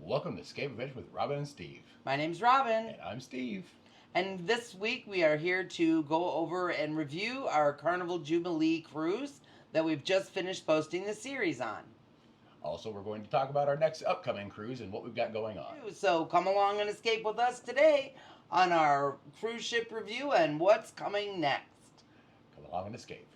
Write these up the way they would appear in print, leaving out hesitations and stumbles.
Welcome to Escape Adventure with Robin and Steve. My name's Robin. And I'm Steve. And this week we are here to go over and review our Carnival Jubilee cruise that we've just finished posting the series on. Also, we're going to talk about our next upcoming cruise and what we've got going on. So come along and escape with us today on our cruise ship review and what's coming next. Come along and escape.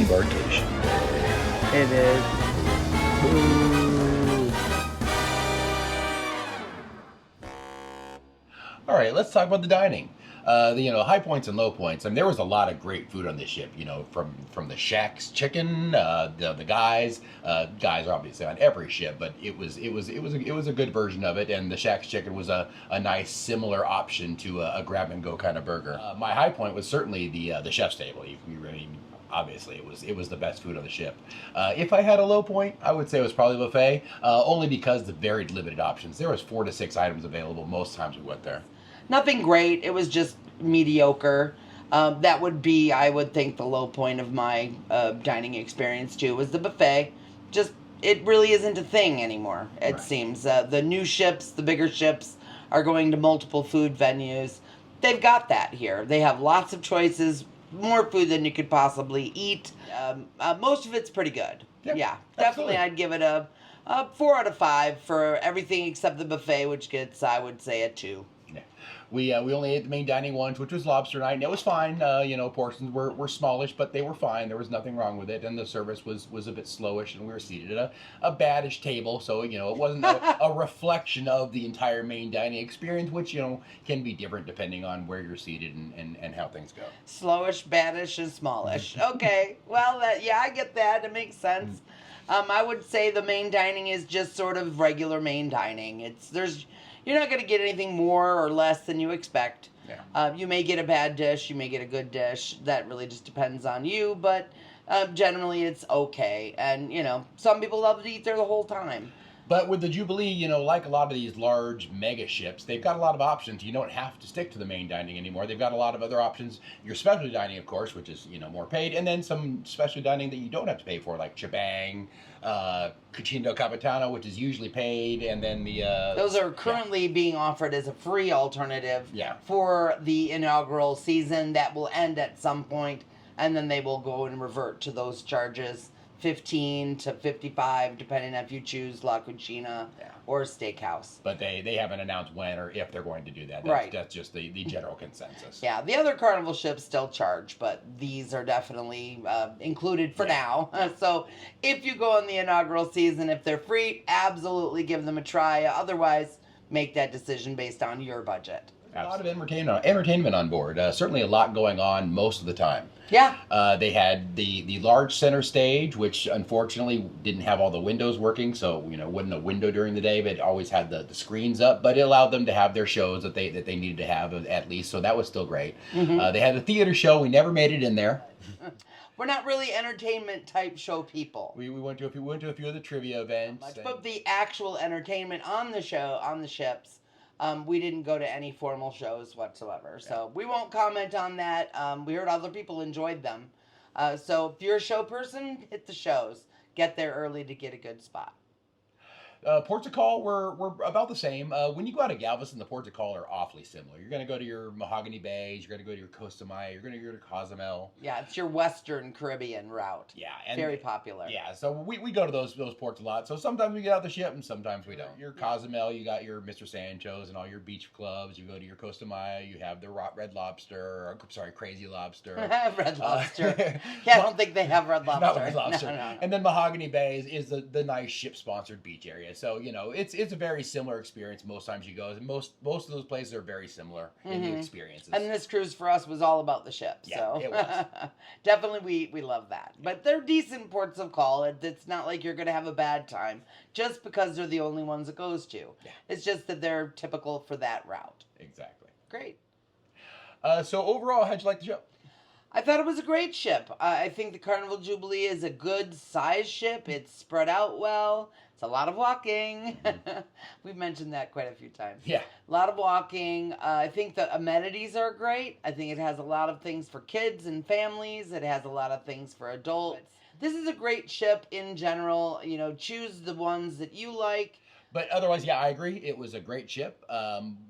Debarkation. It is. All right, let's talk about the dining. The high points and low points. I mean, there was a lot of great food on this ship. From the Shaq's chicken, the guys are obviously on every ship, but it was a good version of it. And the Shaq's chicken was a nice similar option to a grab and go kind of burger. My high point was certainly the chef's table. Obviously, it was the best food on the ship. If I had a low point, I would say it was probably the buffet, only because the very limited options. There was 4 to 6 items available most times we went there. Nothing great. It was just mediocre. That would be, I would think, the low point of my dining experience too, was the buffet. Just, it really isn't a thing anymore, it seems. The new ships, the bigger ships, are going to multiple food venues. They've got that here. They have lots of choices, more food than you could possibly eat. Most of it's pretty good. Yep, yeah, absolutely. definitely I'd give it a 4 out of 5 for everything except the buffet, which gets, I would say, a 2. Yeah. We only ate the main dining once, which was lobster night, and it was fine. Portions were smallish, but they were fine. There was nothing wrong with it, and the service was a bit slowish, and we were seated at a baddish table, so it wasn't a reflection of the entire main dining experience, which can be different depending on where you're seated and how things go. Slowish, baddish, and smallish. Okay, well, I get that. It makes sense. I would say the main dining is just sort of regular main dining. You're not going to get anything more or less than you expect. Yeah. You may get a bad dish, you may get a good dish. That really just depends on you, but generally it's okay. And, some people love to eat there the whole time. But with the Jubilee, like a lot of these large mega ships, they've got a lot of options. You don't have to stick to the main dining anymore. They've got a lot of other options. Your specialty dining, of course, which is, more paid, and then some specialty dining that you don't have to pay for, like Chibang, Cucina del Capitano, which is usually paid, and then the... Those are currently being offered as a free alternative Yeah. for the inaugural season that will end at some point, and then they will go and revert to those charges. 15 to 55, depending on if you choose La Cucina or Steakhouse. But they haven't announced when or if they're going to do that. That's just the general consensus. Yeah, the other Carnival ships still charge, but these are definitely included for now. So if you go on the inaugural season, if they're free, absolutely give them a try. Otherwise, make that decision based on your budget. A lot of entertainment on board. Certainly a lot going on most of the time. Yeah. They had the large center stage, which unfortunately didn't have all the windows working, so wasn't a window during the day, but it always had the screens up. But it allowed them to have their shows that they needed to have at least, so that was still great. Mm-hmm. They had the theater show. We never made it in there. We're not really entertainment type show people. We went to a few of the trivia events. But the actual entertainment on the ships. We didn't go to any formal shows whatsoever, so we won't comment on that. We heard other people enjoyed them. So if you're a show person, hit the shows. Get there early to get a good spot. Ports of call were about the same. When you go out of Galveston, the ports of call are awfully similar. You're going to go to your Mahogany Bays, you're going to go to your Costa Maya, you're going to go to Cozumel. Yeah, it's your Western Caribbean route. Yeah, and very popular. Yeah, so we go to those ports a lot. So sometimes we get out the ship and sometimes we don't. Your Cozumel, you got your Mr. Sancho's and all your beach clubs. You go to your Costa Maya, you have the Red Lobster, or, sorry, Crazy Lobster. Red Lobster. Yeah, I don't think they have Red Lobster. Not Red Lobster. No. And then Mahogany Bay is the nice ship-sponsored beach area. So, it's a very similar experience most times you go. Most of those places are very similar in the experiences. And this cruise for us was all about the ship. Yeah, so it was. Definitely we love that. But they're decent ports of call. It's not like you're going to have a bad time just because they're the only ones it goes to. Yeah. It's just that they're typical for that route. Exactly. Great. So overall, how'd you like the ship? I thought it was a great ship. I think the Carnival Jubilee is a good size ship. It's spread out well. It's a lot of walking. We've mentioned that quite a few times. Yeah. A lot of walking. I think the amenities are great. I think it has a lot of things for kids and families. It has a lot of things for adults. This is a great ship in general. Choose the ones that you like. But otherwise, yeah, I agree. It was a great ship.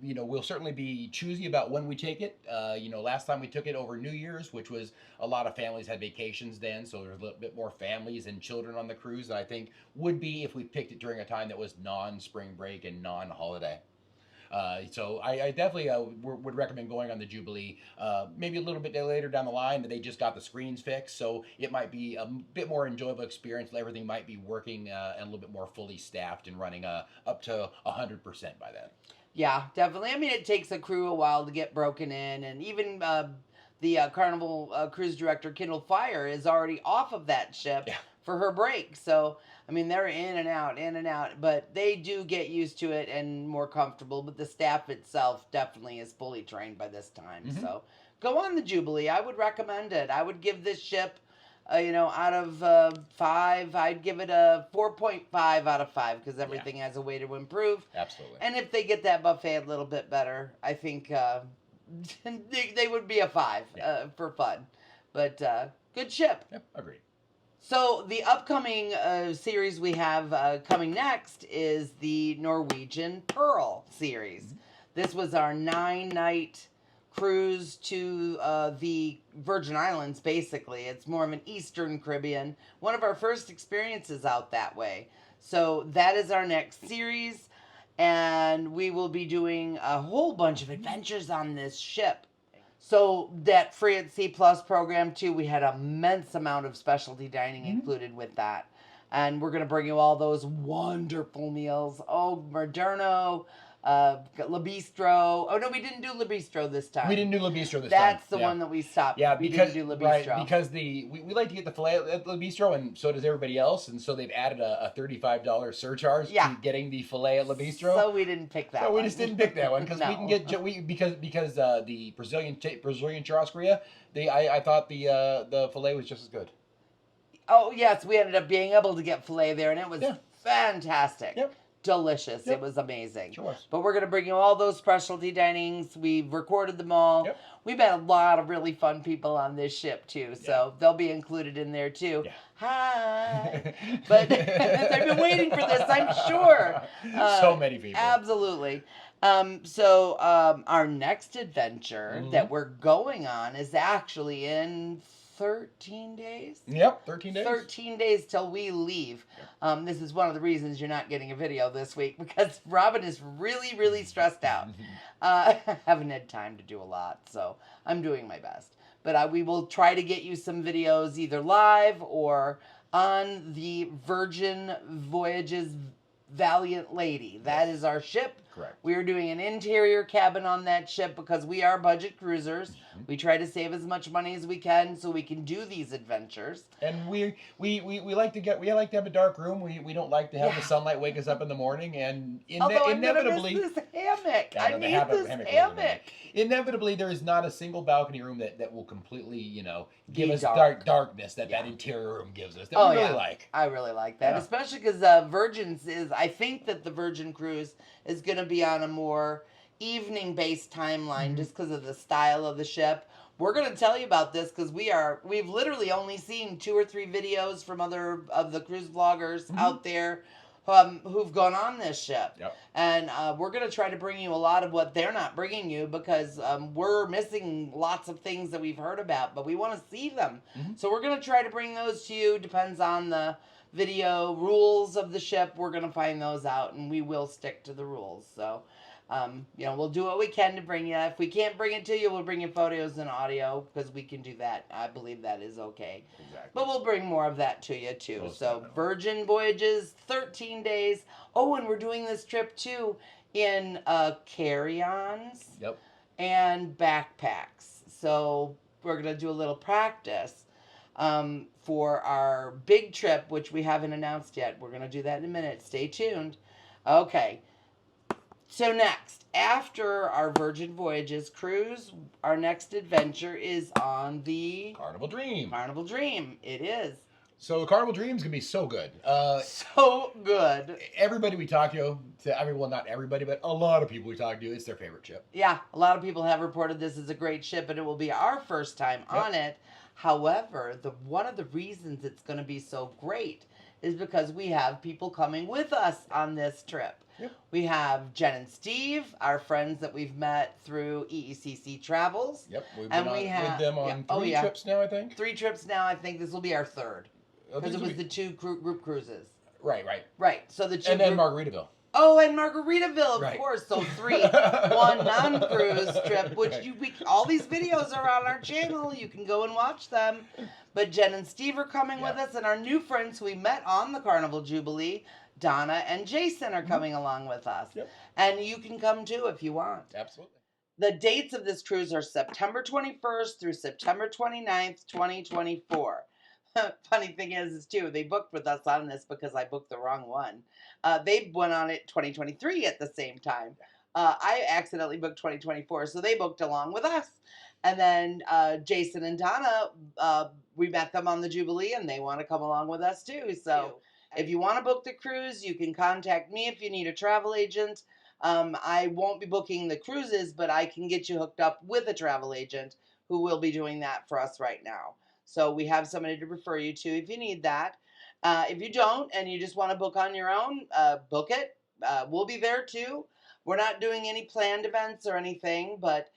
We'll certainly be choosy about when we take it. Last time we took it over New Year's, which was a lot of families had vacations then, so there's a little bit more families and children on the cruise than I think would be if we picked it during a time that was non-spring break and non-holiday. So I definitely would recommend going on the Jubilee. Maybe a little bit later down the line, they just got the screens fixed, so it might be a bit more enjoyable experience. Everything might be working and a little bit more fully staffed and running up to 100% by then. Yeah, definitely. I mean, it takes a crew a while to get broken in, and even the Carnival cruise director, Kendyl Fyre, is already off of that ship. Yeah. For her break. So, I mean, they're in and out, but they do get used to it and more comfortable. But the staff itself definitely is fully trained by this time. Mm-hmm. So, go on the Jubilee. I would recommend it. I would give this ship, out of 5, I'd give it a 4.5 out of 5 because everything has a way to improve. Absolutely. And if they get that buffet a little bit better, I think they would be a 5 for fun. But good ship. Yep, agreed. So the upcoming series we have coming next is the Norwegian Pearl series. Mm-hmm. This was our 9-night cruise to the Virgin Islands, basically. It's more of an Eastern Caribbean. One of our first experiences out that way. So that is our next series. And we will be doing a whole bunch of adventures on this ship. So that Free at Sea Plus program, too, we had an immense amount of specialty dining included with that. And we're going to bring you all those wonderful meals. Oh, Moderno, La Bistro. Oh, no, we didn't do La Bistro this time. We didn't do La Bistro this time. That's the one that we stopped. Yeah, we because didn't do La Bistro. Right, because we like to get the filet at La Bistro, and so does everybody else, and so they've added a $35 surcharge to getting the filet at La Bistro. So we didn't pick that. So we just didn't pick that one because No. we can get because the Brazilian churrascaria. I thought the filet was just as good. Oh yes, we ended up being able to get filet there, and it was fantastic. Yep. Delicious. It was amazing. Sure was. But we're going to bring you all those specialty dinings. We've recorded them all. Yep. We've met a lot of really fun people on this ship, too. So they'll be included in there, too. Yeah. Hi. But they've been waiting for this, I'm sure. So many people. Absolutely. So our next adventure that we're going on is actually in 13 days. Yep, 13 days. 13 days till we leave. This is one of the reasons you're not getting a video this week because Robin is really, really stressed out. Haven't had time to do a lot, so I'm doing my best. But we will try to get you some videos either live or on the Virgin Voyages Valiant Lady. That is our ship. Correct. We are doing an interior cabin on that ship because we are budget cruisers. We try to save as much money as we can so we can do these adventures. And we like to have a dark room. We don't like to have the sunlight wake us up in the morning, and inevitably I'm gonna miss this hammock. I need this hammock. Inevitably, there is not a single balcony room that will completely, give Be us darkness that interior room gives us. That we really like. I really like that, especially because I think that the Virgin cruise is going to be on a more evening-based timeline just because of the style of the ship. We're going to tell you about this because we've literally only seen 2 or 3 videos from other of the cruise vloggers out there. who've gone on this ship. Yep. And we're going to try to bring you a lot of what they're not bringing you because we're missing lots of things that we've heard about, but we want to see them. Mm-hmm. So we're going to try to bring those to you. Depends on the video rules of the ship. We're going to find those out, and we will stick to the rules. So, we'll do what we can to bring you. If we can't bring it to you, we'll bring you photos and audio because we can do that. I believe that is okay. Exactly. But we'll bring more of that to you, too. Most so, definitely. Virgin Voyages, 13 days. Oh, and we're doing this trip, too, in carry-ons Yep. and backpacks. So, we're going to do a little practice for our big trip, which we haven't announced yet. We're going to do that in a minute. Stay tuned. Okay. So next, after our Virgin Voyages cruise, our next adventure is on the Carnival Dream. Carnival Dream. It is. So Carnival Dream's gonna be so good. So good. Everybody we talk to, well, not everybody, but a lot of people we talk to, it's their favorite ship. Yeah, a lot of people have reported this is a great ship, and it will be our first time on it. However, one of the reasons it's going to be so great is because we have people coming with us on this trip. Yep. We have Jen and Steve, our friends that we've met through EECC Travels. Yep, we've And been we have- with them on yeah. 3 trips now, I think. 3 trips now. I think this will be our third. Because it was the the 2 group cruises. Right. Right. So the 2 And then Margaritaville. Oh, and Margaritaville, of Right. course. So 3, 1 non-cruise trip, which Right. all these videos are on our channel. You can go and watch them. But Jen and Steve are coming with us, and our new friends who we met on the Carnival Jubilee, Donna and Jason, are coming along with us. Yep. And you can come too if you want. Absolutely. The dates of this cruise are September 21st through September 29th, 2024. Funny thing is too, they booked with us on this because I booked the wrong one. They went on it 2023 at the same time. I accidentally booked 2024, so they booked along with us. And then Jason and Donna, we met them on the Jubilee, and they want to come along with us too. So if you want to book the cruise, you can contact me if you need a travel agent. I won't be booking the cruises, but I can get you hooked up with a travel agent who will be doing that for us right now. So we have somebody to refer you to if you need that. If you don't and you just want to book on your own, book it. We'll be there too. We're not doing any planned events or anything, but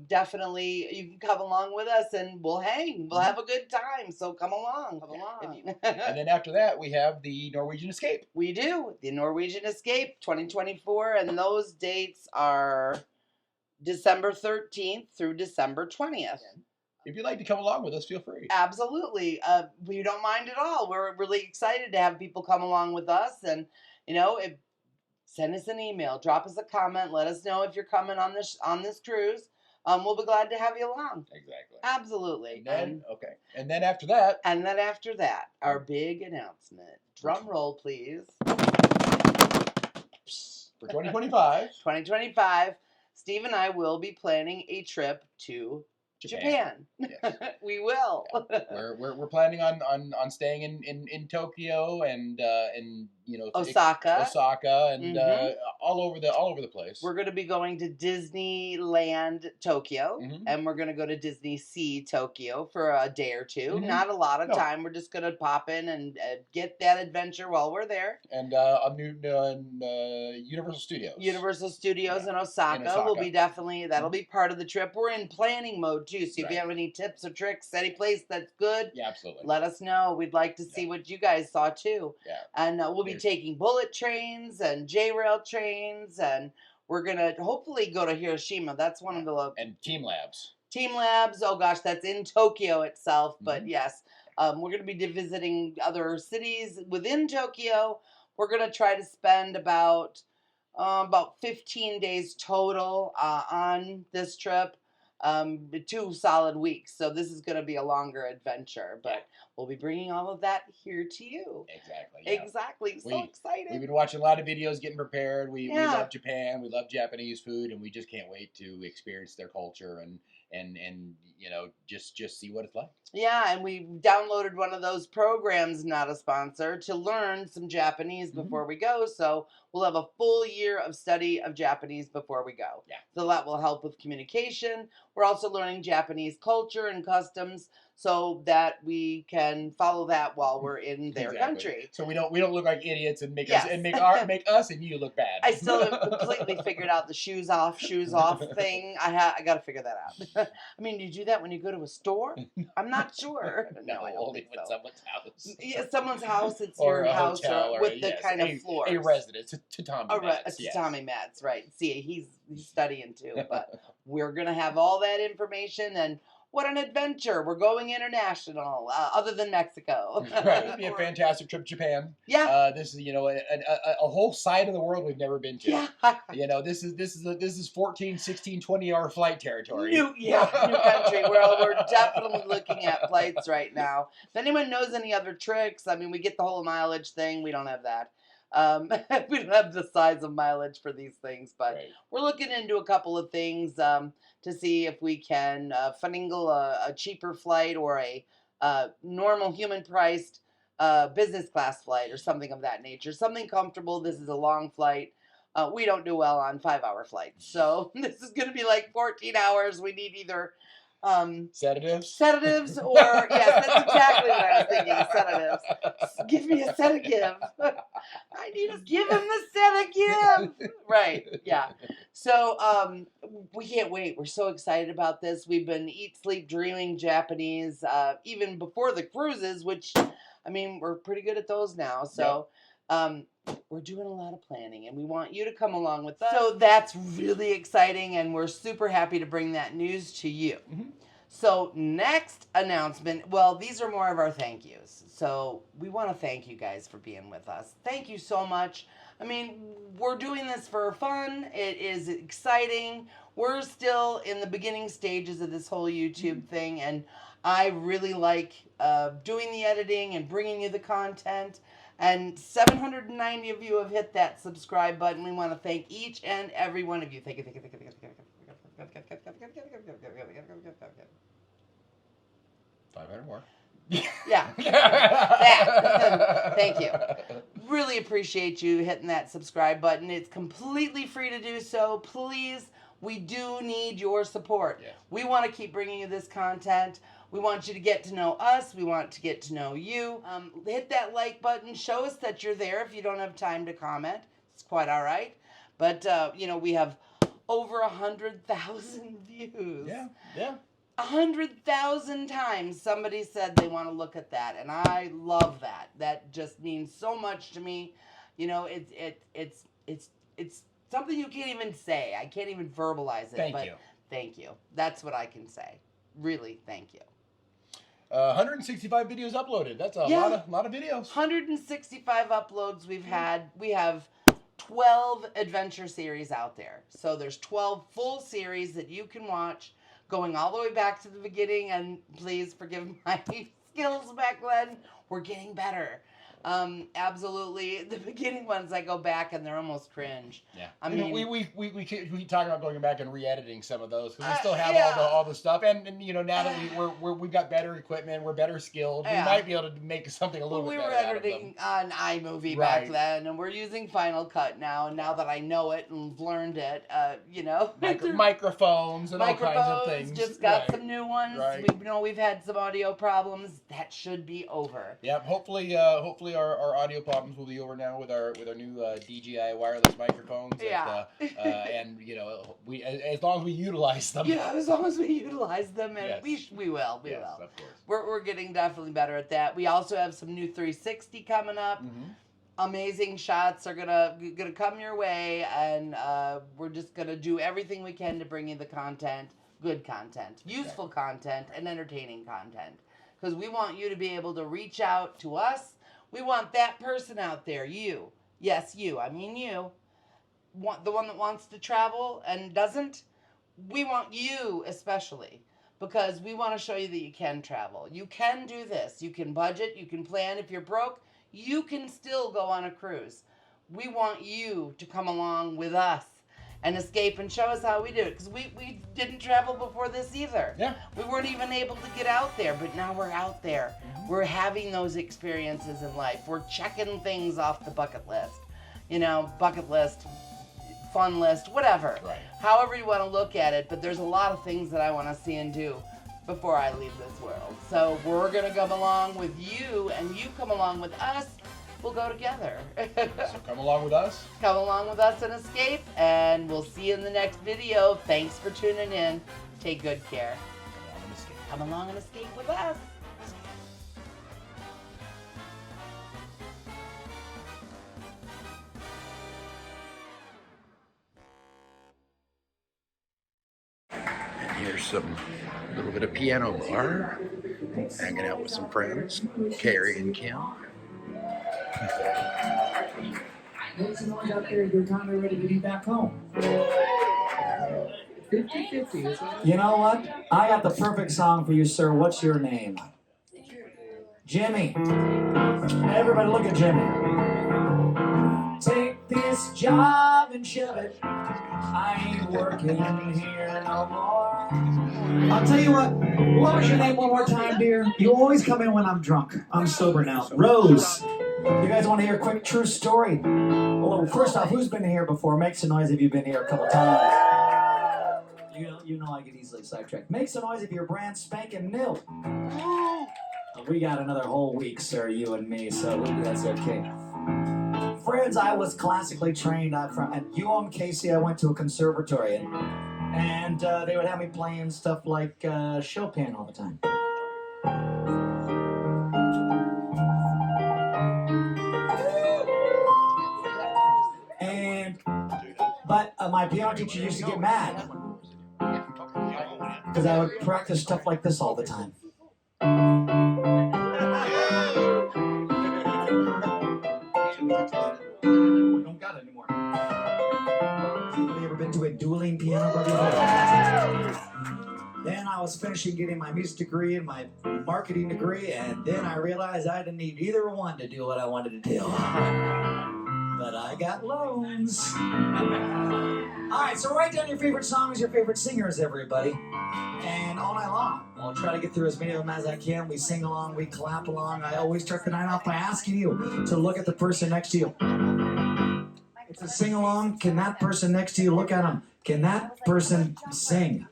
definitely you can come along with us and we'll hang. We'll have a good time. So come along. Come along. And then after that, we have the Norwegian Escape. We do. The Norwegian Escape 2024, and those dates are December 13th through December 20th. If you'd like to come along with us, feel free. Absolutely. We don't mind at all. We're really excited to have people come along with us. And, send us an email, drop us a comment, let us know if you're coming on this cruise. We'll be glad to have you along. Exactly. Absolutely. And then after that. And then after that, our big announcement. Drum roll, please. For 2025. 2025, Steve and I will be planning a trip to Japan. Yes. We will. Yeah. We're planning on staying in Tokyo and Osaka and all over the place. We're going to be going to Disneyland Tokyo, and we're going to go to Disney Sea Tokyo for a day or two. Not a lot of time. We're just going to pop in and get that adventure while we're there. And a new Universal Studios. Universal Studios in Osaka will be that'll be part of the trip. We're in planning mode too, so if you have any tips or tricks, any place that's good, absolutely, let us know. We'd like to see what you guys saw too. Yeah. And we'll be taking bullet trains and J-rail trains, and we're gonna hopefully go to Hiroshima. That's one of the and Team Labs. Oh gosh, that's in Tokyo itself. But yes, we're gonna be visiting other cities within Tokyo. We're gonna try to spend about 15 days total on this trip. 2 solid weeks. So this is going to be a longer adventure, but we'll be bringing all of that here to you. Exactly. Yeah. Exactly. So excited. We've been watching a lot of videos, getting prepared. We love Japan. We love Japanese food, and we just can't wait to experience their culture and just see what it's like. Yeah, and we downloaded one of those programs, not a sponsor, to learn some Japanese before we go. So we'll have a full year of study of Japanese before we go. Yeah. So that will help with communication. We're also learning Japanese culture and customs. so that we can follow that while we're in their country. So we don't look like idiots and make Yes. us make us and you look bad. I still haven't completely figured out the shoes off thing. I got to figure that out. I mean, do you do that when you go to a store? I'm not sure. No, I don't only think when so. someone's house. Yeah, someone's house. It's Or your a house hotel, or or with the yes, kind of floors. a residence, tatami mats. Yes. Tatami mats, right? See, he's studying too, but we're gonna have all that information and. What an adventure! We're going international, other than Mexico. Right, it'd be a fantastic trip to Japan. Yeah. This is a whole side of the world we've never been to. Yeah. This is 14, 16, 20-hour flight territory. New country. We're definitely looking at flights right now. If anyone knows any other tricks, I mean, we get the whole mileage thing. We don't have that. We don't have the size of mileage for these things, but we're looking into a couple of things to see if we can finagle a cheaper flight or a normal human-priced business class flight or something of that nature. Something comfortable. This is a long flight. We don't do well on 5-hour flights, so this is going to be like 14 hours. We need either sedatives or yes, that's exactly what I was thinking. Sedatives. Give me a sedative. I need to give him the sedative. Right. Yeah. So we can't wait. We're so excited about this. We've been eat, sleep, dreaming Japanese even before the cruises, which I mean we're pretty good at those now. So. We're doing a lot of planning and we want you to come along with us. So that's really exciting and we're super happy to bring that news to you. Mm-hmm. So next announcement, well, these are more of our thank yous. So we want to thank you guys for being with us. Thank you so much. I mean, we're doing this for fun. It is exciting. We're still in the beginning stages of this whole YouTube thing and I really like doing the editing and bringing you the content. And 790 of you have hit that subscribe button. We want to thank each and every one of you. Thank you. 500 more. Yeah. That. Thank you. Really appreciate you hitting that subscribe button. It's completely free to do so. Please, we do need your support. Yeah. We want to keep bringing you this content. We want you to get to know us. We want to get to know you. Hit that like button. Show us that you're there if you don't have time to comment. It's quite all right. But, we have over 100,000 views. Yeah. 100,000 times somebody said they want to look at that. And I love that. That just means so much to me. It's something you can't even say. I can't even verbalize it. Thank you. Thank you. That's what I can say. Really, thank you. 165 videos uploaded. That's a lot of videos. 165 uploads we've had. We have 12 adventure series out there. So there's 12 full series that you can watch going all the way back to the beginning. And please forgive my skills back then. We're getting better. Absolutely. The beginning ones I go back and they're almost cringe. Yeah. I mean, we talk about going back and re-editing some of those because we still have all the stuff and now that we've got better equipment, we're better skilled. We might be able to make something a little bit better. We were editing on iMovie back then, and we're using Final Cut now. And now that I know it and learned it, microphones and all kinds of things. Just got some new ones. Right. We've had some audio problems. That should be over. Yep. Hopefully our audio problems will be over now with our new DJI wireless microphones. Yeah. And we as long as we utilize them. Yeah, as long as we utilize them, and yes. we will. Yes, of course. We're getting definitely better at that. We also have some new 360 coming up. Mm-hmm. Amazing shots are gonna come your way, and we're just gonna do everything we can to bring you the content, good content, useful content, and entertaining content. Because we want you to be able to reach out to us. We want that person out there, you. Yes, you. I mean you. The one that wants to travel and doesn't. We want you especially. Because we want to show you that you can travel. You can do this. You can budget. You can plan. If you're broke, you can still go on a cruise. We want you to come along with us and escape and show us how we do it. Because we didn't travel before this either. Yeah. We weren't even able to get out there, but now we're out there. Mm-hmm. We're having those experiences in life. We're checking things off the bucket list. Bucket list, fun list, whatever. Right. However you want to look at it, but there's a lot of things that I want to see and do. before I leave this world. So we're going to come along with you, and you come along with us. We'll go together. So come along with us. Come along with us and escape, and we'll see you in the next video. Thanks for tuning in. Take good care. Come along and escape with us. Here's some little bit of piano bar, hanging out with some friends, Carrie and Kim. Make some noise out there. They're kind of ready to be back home. 50-50. You know what? I got the perfect song for you, sir. What's your name? Jimmy. Everybody look at Jimmy. Take this job and shove it. I ain't working here no more. I'll tell you what was your name one more time, dear? You always come in when I'm drunk. I'm sober now. Rose. You guys want to hear a quick true story? Well, first off, who's been here before? Make some noise if you've been here a couple times. You know I get easily sidetracked. Make some noise if you're brand spanking new. We got another whole week, sir, you and me, so that's okay. Friends, I was classically trained. I'm from at UMKC. I went to a conservatory, and they would have me playing stuff like Chopin all the time. But my piano teacher used to get mad because I would practice stuff like this all the time. We don't got it anymore. Anybody ever been to a dueling piano before? Then I was finishing getting my music degree and my marketing degree, and then I realized I didn't need either one to do what I wanted to do. But I got loans. Alright, so write down your favorite songs, your favorite singers, everybody. And all night long, I'll try to get through as many of them as I can. We sing along, we clap along. I always start the night off by asking you to look at the person next to you. It's a sing along. Can that person next to you look at them? Can that person sing?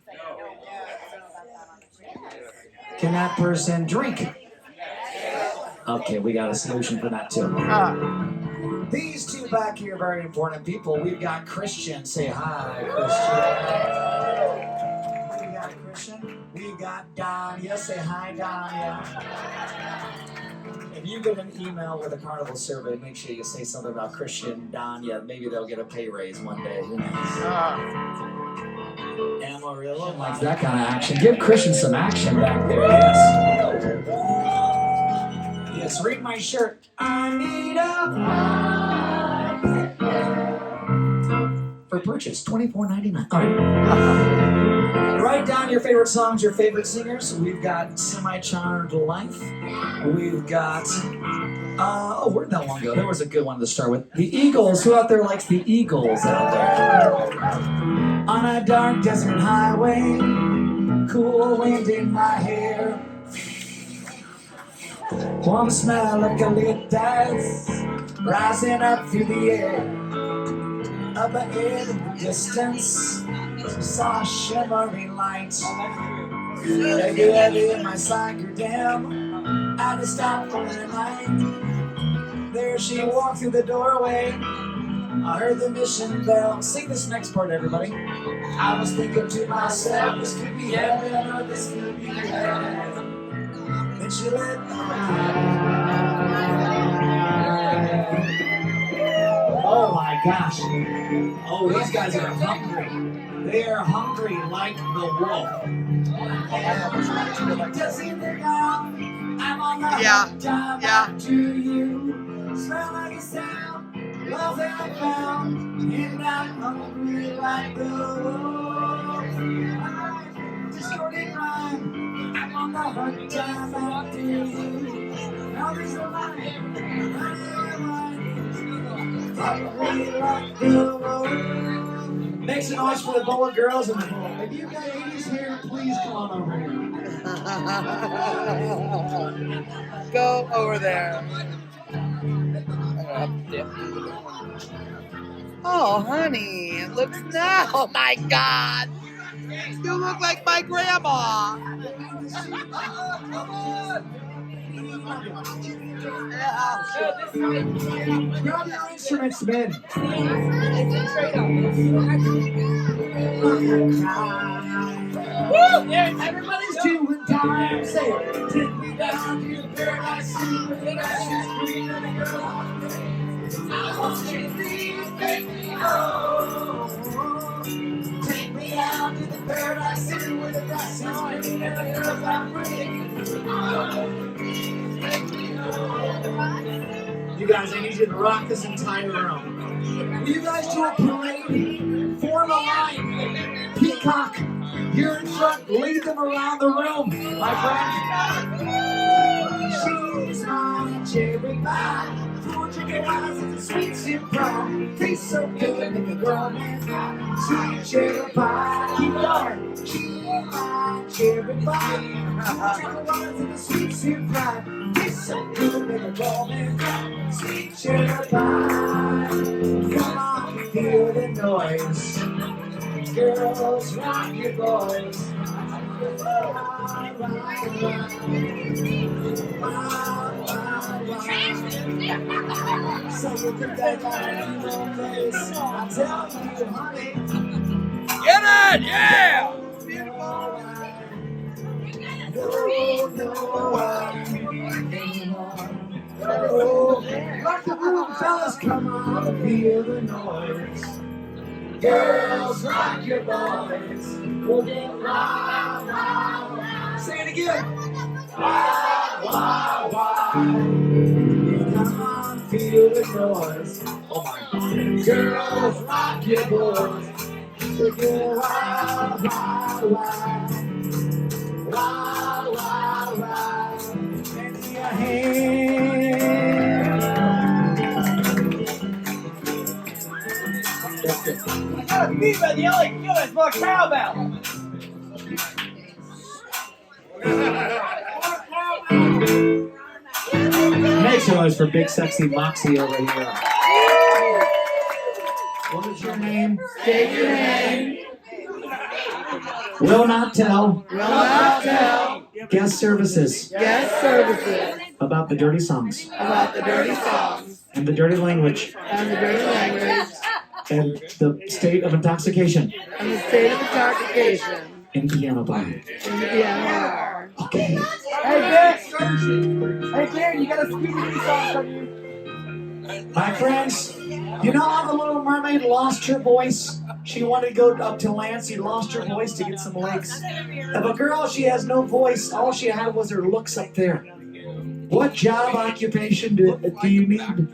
Can that person drink? Okay, we got a solution for that too. These two back here are very important people. We've got Christian. Say hi, Christian. We got Christian. We've got Danya. Say hi, Danya. If you get an email with a Carnival survey, make sure you say something about Christian, Danya. Maybe they'll get a pay raise one day. Who knows? Amarillo likes that kind of action. Give Christian some action back there. Yes. Yes, read my shirt. I need a for purchase, $24.99. All right. Write down your favorite songs, your favorite singers. We've got Semi-Charmed Life. We've got where'd that one go? There was a good one to start with. The Eagles. Who out there likes the Eagles out there? On a dark desert highway, cool wind in my hair. Warm smell of eucalyptus rising up through the air. Up ahead in the distance, saw a shimmering light. Regularly in my cycle down, I had to stop for the night. There she walked through the doorway. I heard the mission bell. Sing this next part, everybody. I was thinking to myself, this could be heaven or this could be hell. Then she led me. Oh my gosh. Oh, these guys are hungry. They are hungry like the wolf. Just in the ground, I'm on the hunt down back to you. Smell like a sound, love that I found, and I'm hungry like the wolf. Just go to rhyme, I'm on the hunt down back to you. Now there's a line, make some noise for the boa girls in the pool. If you got 80s hair, please come on over here. Go over there. Oh, honey, it looks now. Oh my God. You look like my grandma. Grab your instruments, men. Everybody's doing time. Say it. Take me down to the paradise city with the ashes green and the girl. I want you to leave, take me home. Take me out to the paradise city with the grass is green and the girls are pretty. You guys, I need you to rock this entire room. Will you guys do a parade? Form a line. Peacock, you're in front. Lead them around the room, my friend. She's my cherry pie. Four chicken eyes and a sweet soup pie. Tastes so good, make a grown man high. Sweet cherry pie. Keep going. She's my cherry pie. Four chicken eyes and a sweet soup pie. Tastes so good, make a grown man high. Sweet cherry pie. Come on, feel the noise. Girls, rock your boys. So you think I got a little place? I tell you, honey. Get it! Yeah! Rock the room, fellas, come on, feel the noise. Girls, rock your boys. We'll get wild, wild, wild. Say it again. Wild, wild, wild. Come on, feel the noise. Oh my God. Girls, rock your boys. We'll get wild, wild, wild. Wild, wild, wild. And your hand. I got a beef at the LA Killers for a cowbell. Make some noise for big sexy Moxie over here. What is your name? State your name. Will not tell. Will not tell. Guest services Guest services about the dirty songs about the dirty songs and the dirty language and the dirty language and the state of intoxication and the state of intoxication in piano bar. in the piano bar. Okay. Hey, Dick! Hey, Darren, you got a speedy song from you. My friends, you know how the Little Mermaid lost her voice? She wanted to go up to land, she lost her voice to get some legs. If a girl, she has no voice, all she had was her looks up there. What job occupation do you need to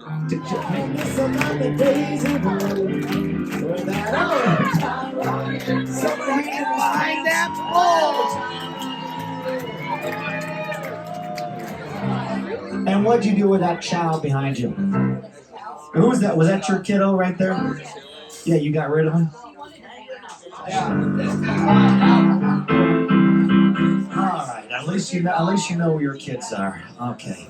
miss another days of for that other time? Somebody can find that pole. And what'd you do with that child behind you? Who was that? Was that your kiddo right there? Yeah, you got rid of him? Alright, at least you know where your kids are. Okay.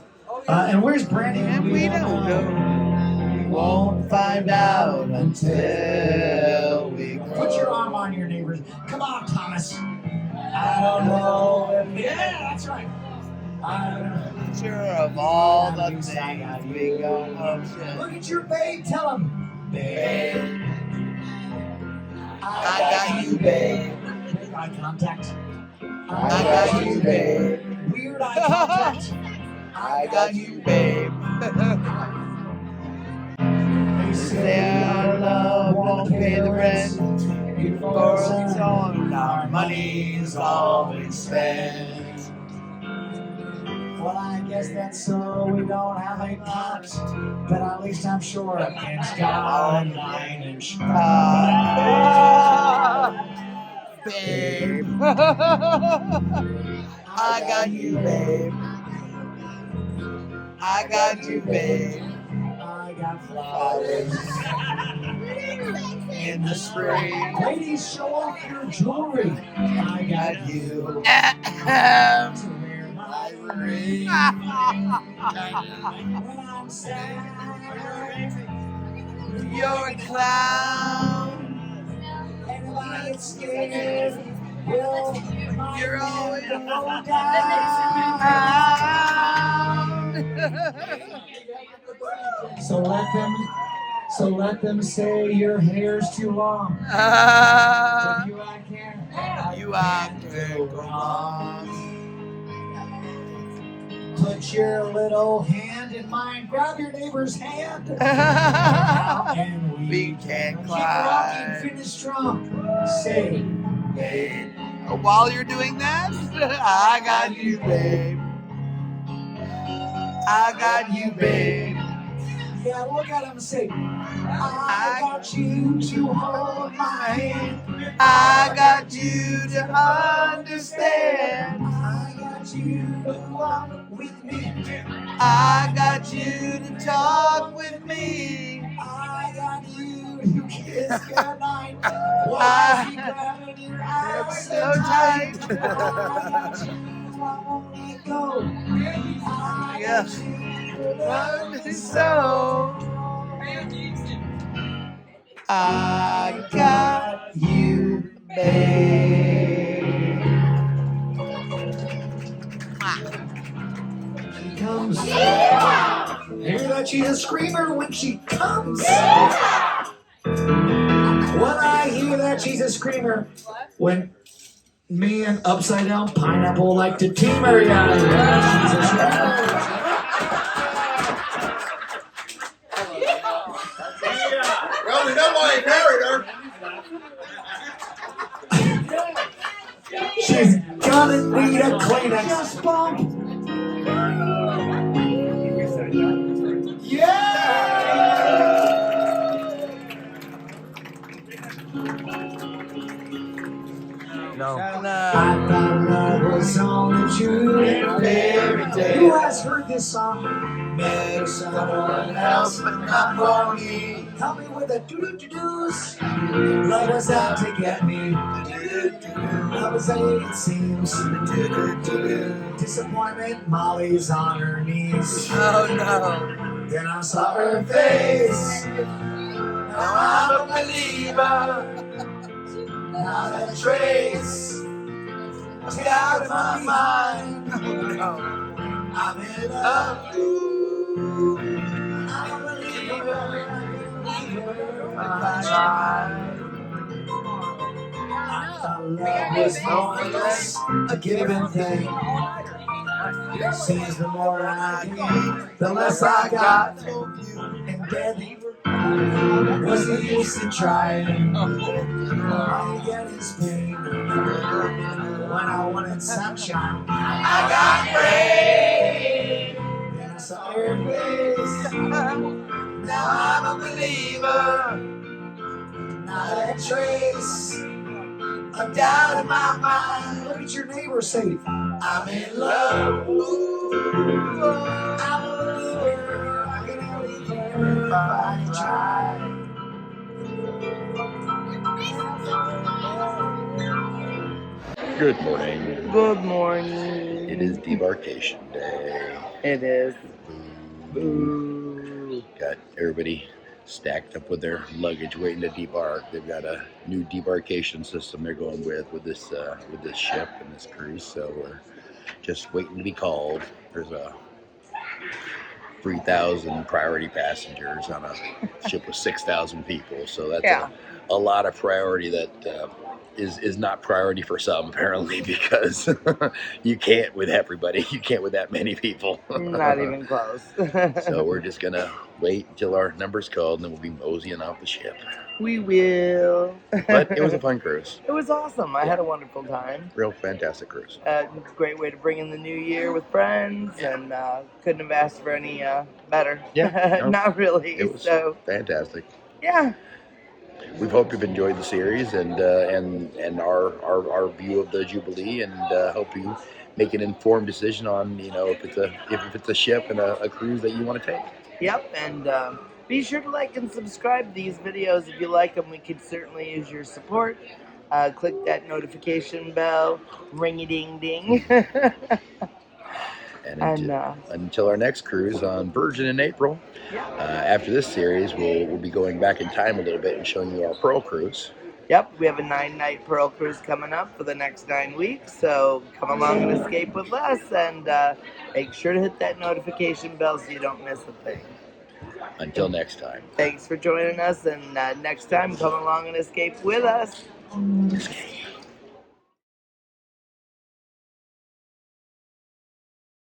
And where's Brandy? And we don't know. We won't find out until we put your arm on your neighbor's. Come on, Thomas. I don't know if that's right. I don't know. Picture of all the things we go up to. Look at your babe. Tell him, babe. I got you, babe. Make eye contact. I got you, babe. Weird eye contact. I got you, babe. They Say our love won't pay the rent. For a song, our money's all been spent. Well, I guess that's so we don't have a pot, but at least I'm sure a pin's got a 9-inch Babe. I got you, babe. I got you, babe. I got flowers In the spring. Ladies, show off your jewelry. I got you. Ahem. To wear my ring. When I'm sad, You're a clown. and if I get scared, well, You're always down. So let them say your hair's too long. With you I can't go wrong. Put your little hand in mine, grab your neighbor's hand. And we can keep rocking, finish strong. Say, babe. While you're doing that, I got you, babe. I got you, babe. Yeah, look at him and say, I got you to hold my hand. I got you to understand. I got you to walk with me. I got you to talk with me. I got you to kiss goodnight. While she grabbing your eyes so tight. I got you, I won't let go. I got you to love me So I got you, babe. She comes. Hear that she's a screamer when she comes. When I hear that she's a screamer when me and upside down pineapple like to team her. Yeah, she's a screamer. Well, we know why he married her. She's gonna need a Kleenex bump. No. I thought love was only true in fairy tales. Who has heard this song? Maybe someone else, but not for me. Help me with the doo-doo-doo-doos. Love was out to get me. Love is it seems. Disappointment, Molly's on her knees. Oh no. Then I saw her face. Now I'm a believer. Not a trace. Get out of my mind. I'm in love. I'm a believer. I thought love was more or less a given thing. Seems the more I gave, the less I got. And then what's the use in trying? All you get is pain. When I wanted sunshine, I got rain. Then I saw her face. Now I'm a believer. Not a trace of doubt in my mind. Look at your neighbor, say, I'm in love. Ooh, I'm a believer. I can only care if I try. Good morning. Good morning. It is Debarkation Day. It is. Boo. Got everybody stacked up with their luggage waiting to debark. They've got a new debarkation system they're going with this ship and this cruise, so we're just waiting to be called. There's a 3,000 priority passengers on a ship with 6,000 people, so that's a lot of priority that is not priority for some, apparently, because you can't with everybody. You can't with that many people. Not even close. So we're just gonna wait until our number's called, and then we'll be moseying off the ship. We will. But it was a fun cruise. It was awesome. I had a wonderful time. Real fantastic cruise. Great way to bring in the new year with friends, and couldn't have asked for any better. Yeah, no, not really. It was so fantastic. yeah. We hope you've enjoyed the series and our view of the Jubilee, and hope you make an informed decision on if it's a ship and a cruise that you want to take. Yep, and be sure to like and subscribe to these videos if you like them. We could certainly use your support. Click that notification bell, ring-a-ding-ding. And until our next cruise on Virgin in April. Yeah. After this series, we'll be going back in time a little bit and showing you our Pearl cruise. Yep, we have a 9-night Pearl Cruise coming up for the next 9 weeks, so come along and escape with us, and make sure to hit that notification bell so you don't miss a thing. Until next time. Thanks for joining us, and next time, come along and escape with us.